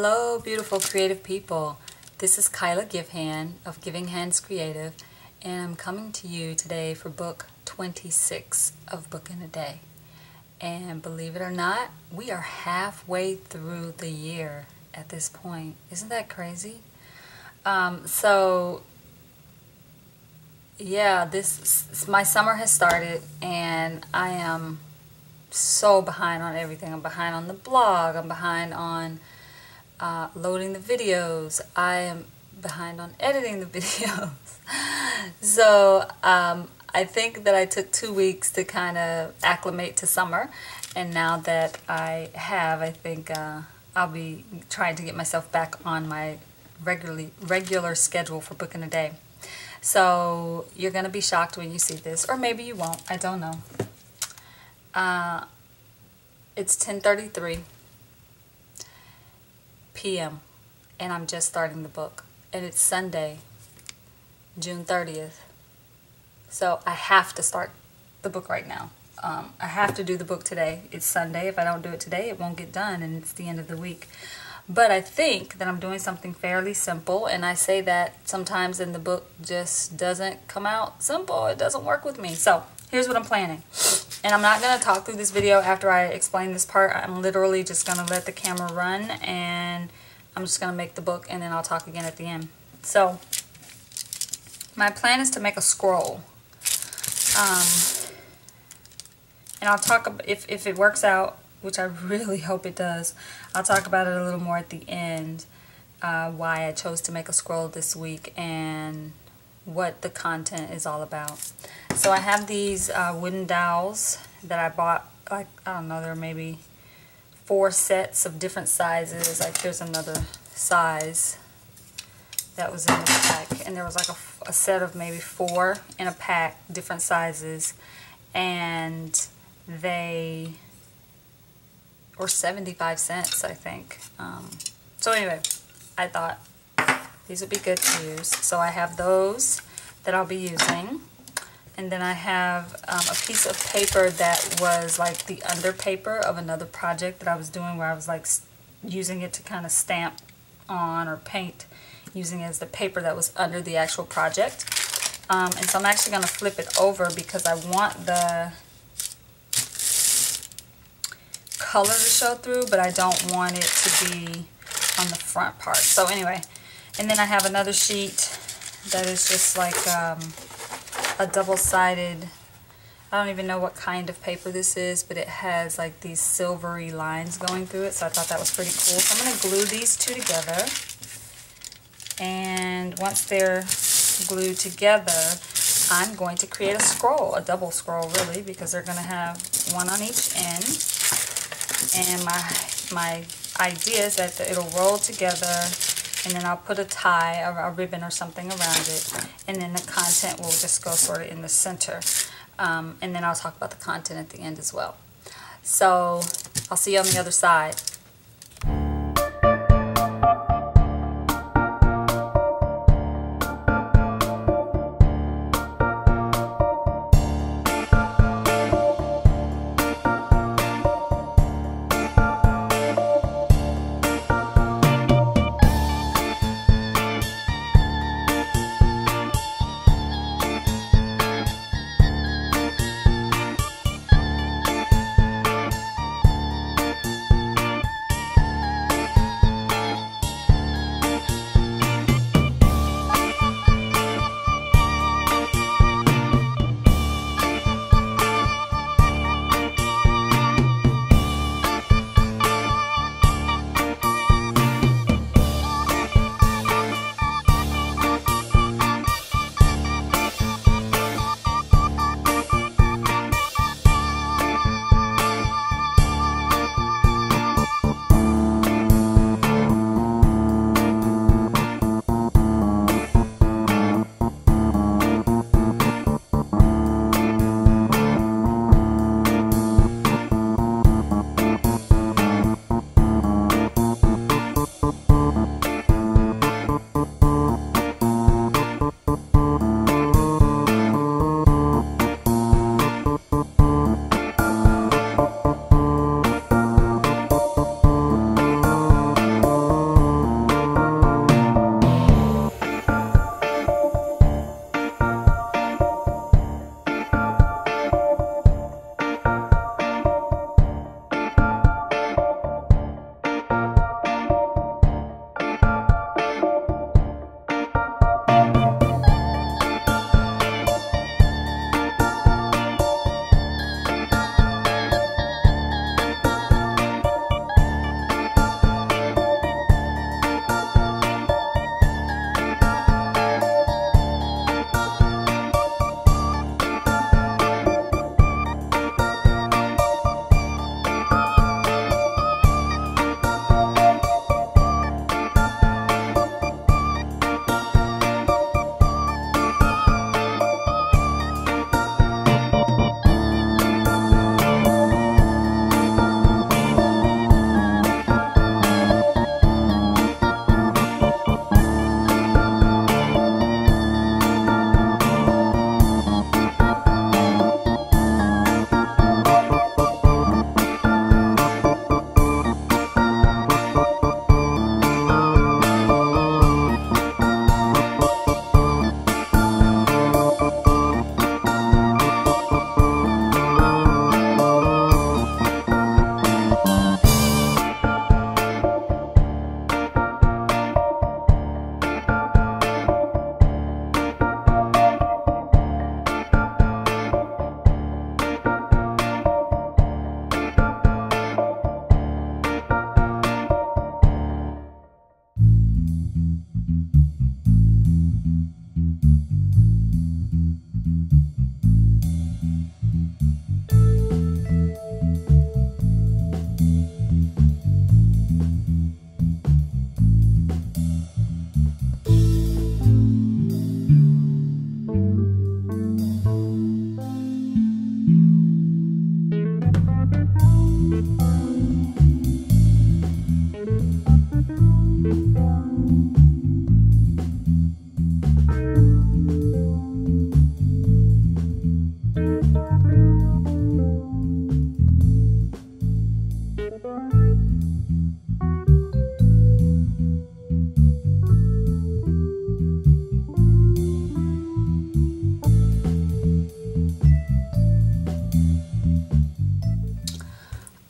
Hello, beautiful creative people. This is Kyla Givehand of Giving Hands Creative, and I'm coming to you today for book 26 of Book in a Day. And believe it or not, we are halfway through the year at this point. Isn't that crazy? Yeah, my summer has started, and I am so behind on everything. I'm behind on the blog. I'm behind on loading the videos. I am behind on editing the videos. So I think that I took 2 weeks to kind of acclimate to summer, and now that I have, I think I'll be trying to get myself back on my regular schedule for Book in a Day. So you're going to be shocked when you see this, or maybe you won't. I don't know. It's 10:33 p.m. and I'm just starting the book, and it's Sunday, June 30th. So I have to start the book right now. I have to do the book today. It's Sunday. If I don't do it today, it won't get done, and it's the end of the week. But I think that I'm doing something fairly simple, and I say that sometimes in the book just doesn't come out simple. It doesn't work with me. So here's what I'm planning. And I'm not going to talk through this video after I explain this part. I'm literally just going to let the camera run, and I'm just going to make the book, and then I'll talk again at the end. So my plan is to make a scroll. And I'll talk, if it works out, which I really hope it does, I'll talk about it a little more at the end, why I chose to make a scroll this week and what the content is all about. So I have these wooden dowels that I bought, like, I don't know, there are maybe 4 sets of different sizes. Like, here's another size that was in this pack, and there was like a set of maybe 4 in a pack, different sizes, and they were 75 cents, I think. So anyway, I thought these would be good to use. So I have those that I'll be using. And then I have a piece of paper that was like the under paper of another project that I was doing, where I was like using it to kind of stamp on or paint, using it as the paper that was under the actual project. And so I'm actually going to flip it over because I want the color to show through, but I don't want it to be on the front part. So anyway, and then I have another sheet that is just like a double-sided, I don't even know what kind of paper this is, but it has like these silvery lines going through it, so I thought that was pretty cool. So I'm going to glue these two together, and once they're glued together, I'm going to create a scroll, a double scroll really, because they're going to have one on each end. And my idea is that it'll roll together, and then I'll put a tie, a ribbon or something around it, and then the content will just go sort of in the center. And then I'll talk about the content at the end as well. So I'll see you on the other side.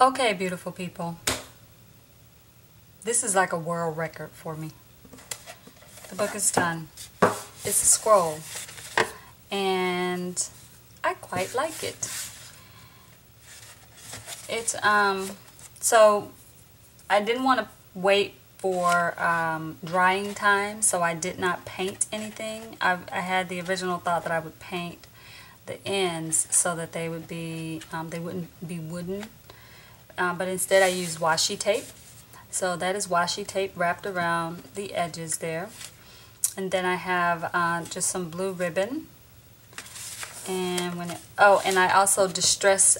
Okay, beautiful people. This is like a world record for me. The book is done. It's a scroll. And I quite like it. It's, so I didn't want to wait for drying time, so I did not paint anything. I had the original thought that I would paint the ends so that they would be, they wouldn't be wooden. But instead I used washi tape. So that is washi tape wrapped around the edges there. And then I have just some blue ribbon. And when it, oh, and I also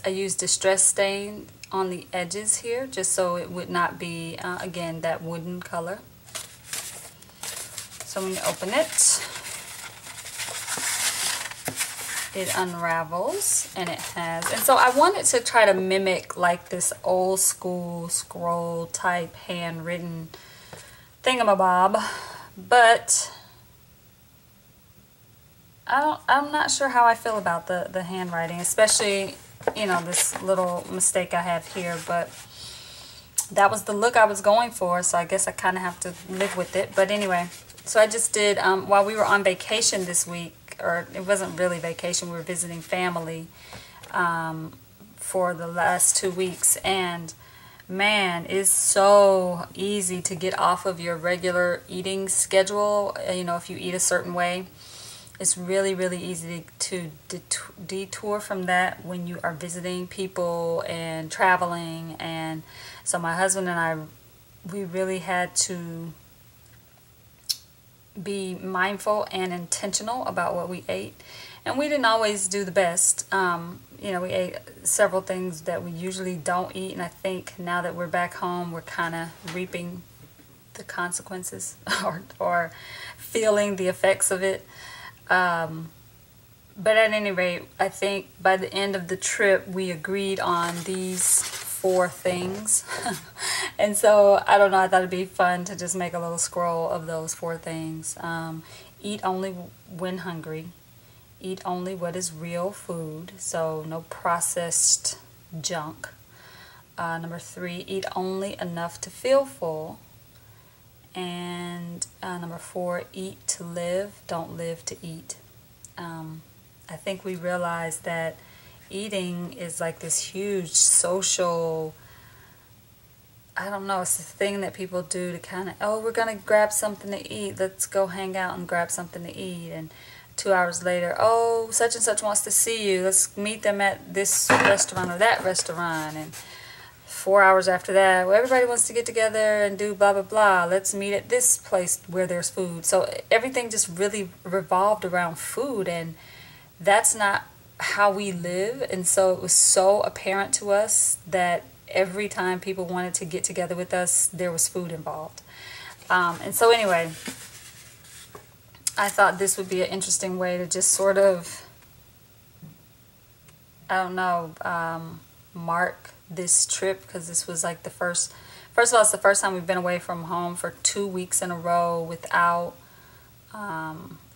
I used distress stain on the edges here, just so it would not be, again, that wooden color. So when you open it, it unravels, and it has, and so I wanted to try to mimic like this old school scroll type handwritten thingamabob, but I'm not sure how I feel about the handwriting, especially, you know, this little mistake I have here, but that was the look I was going for, so I guess I kind of have to live with it. But anyway, so I just did, while we were on vacation this week, or it wasn't really vacation, we were visiting family for the last 2 weeks, and man, it's so easy to get off of your regular eating schedule. You know, if you eat a certain way, it's really, really easy to detour from that when you are visiting people and traveling. And so my husband and I, we really had to be mindful and intentional about what we ate, and we didn't always do the best. You know, we ate several things that we usually don't eat, and I think now that we're back home, we're kind of reaping the consequences or feeling the effects of it. But at any rate, I think by the end of the trip, we agreed on these 4 things. And so, I don't know, I thought it'd be fun to just make a little scroll of those 4 things. Eat only when hungry. Eat only what is real food, so no processed junk. Number 3, eat only enough to feel full. And number 4, eat to live, don't live to eat. I think we realize that eating is like this huge social, I don't know, it's the thing that people do to kind of, oh, we're going to grab something to eat, let's go hang out and grab something to eat. And 2 hours later, oh, such and such wants to see you, let's meet them at this restaurant or that restaurant. And 4 hours after that, well, everybody wants to get together and do blah, blah, blah. Let's meet at this place where there's food. So everything just really revolved around food, and that's not how we live. And so it was so apparent to us that every time people wanted to get together with us, there was food involved. And so anyway, I thought this would be an interesting way to just sort of, I don't know, mark this trip, because this was like the first of all, it's the first time we've been away from home for 2 weeks in a row without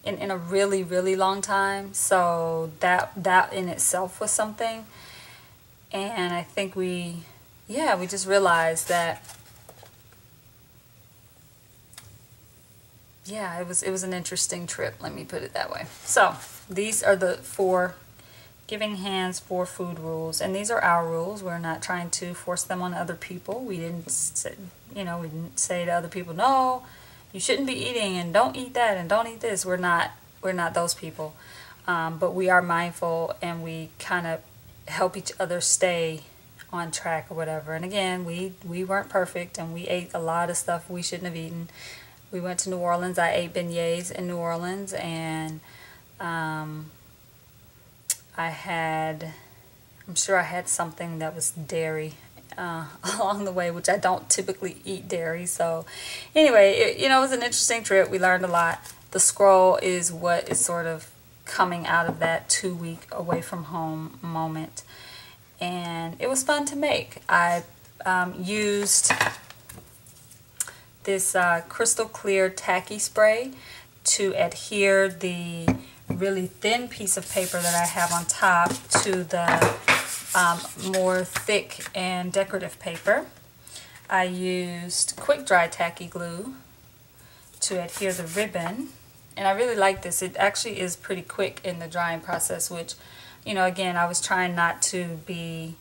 in a really, really long time. So that in itself was something. And I think we just realized that it was an interesting trip, let me put it that way. So these are the 4 Giving Hands 4 food rules, and these are our rules. We're not trying to force them on other people. We didn't say, we didn't say to other people, no, you shouldn't be eating, and don't eat that, and don't eat this. We're not those people, but we are mindful, and we kind of help each other stay on track or whatever. And again, we weren't perfect, and we ate a lot of stuff we shouldn't have eaten. We went to New Orleans. I ate beignets in New Orleans, and I'm sure I had something that was dairy along the way, which I don't typically eat dairy. So anyway, it was an interesting trip. We learned a lot. The scroll is what is sort of coming out of that 2-week away from home moment. And it was fun to make. I used this crystal clear tacky spray to adhere the really thin piece of paper that I have on top to the more thick and decorative paper. I used quick dry tacky glue to adhere the ribbon, and I really like this. It actually is pretty quick in the drying process, which, you know, again, I was trying not to be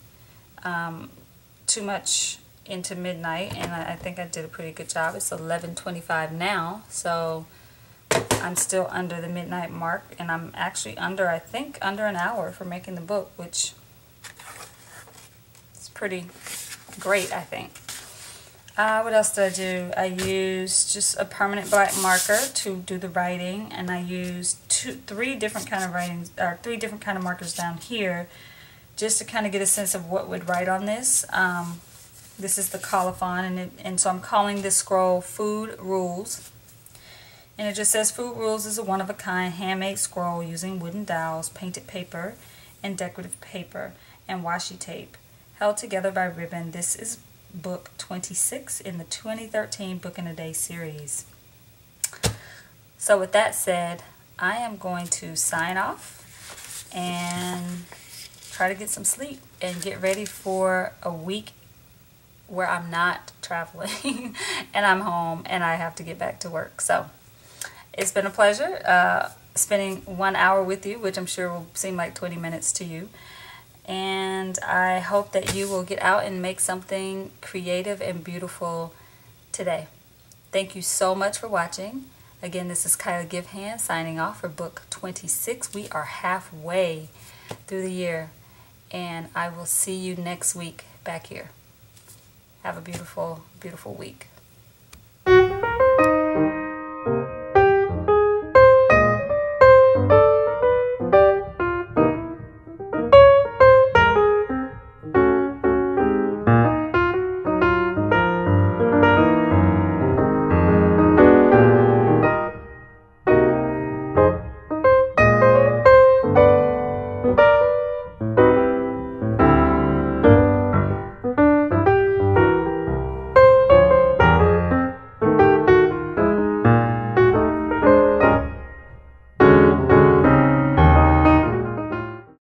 too much into midnight, and I think I did a pretty good job. It's 11:25 now, so I'm still under the midnight mark, and I'm actually under, I think, under an hour for making the book, which is pretty great, I think. What else did I do? I used just a permanent black marker to do the writing, and I used three different kind of markers down here, just to kind of get a sense of what would write on this. This is the colophon, and so I'm calling this scroll Food Rules. And it just says Food Rules is a one-of-a-kind handmade scroll using wooden dowels, painted paper, and decorative paper, and washi tape, held together by ribbon. This is book 26 in the 2013 Book in a Day series. So with that said, I am going to sign off and try to get some sleep and get ready for a week where I'm not traveling and I'm home and I have to get back to work. So it's been a pleasure spending 1 hour with you, which I'm sure will seem like 20 minutes to you. And I hope that you will get out and make something creative and beautiful today. Thank you so much for watching. Again, this is Kyla Givehand signing off for book 26. We are halfway through the year, and I will see you next week back here. Have a beautiful, beautiful week.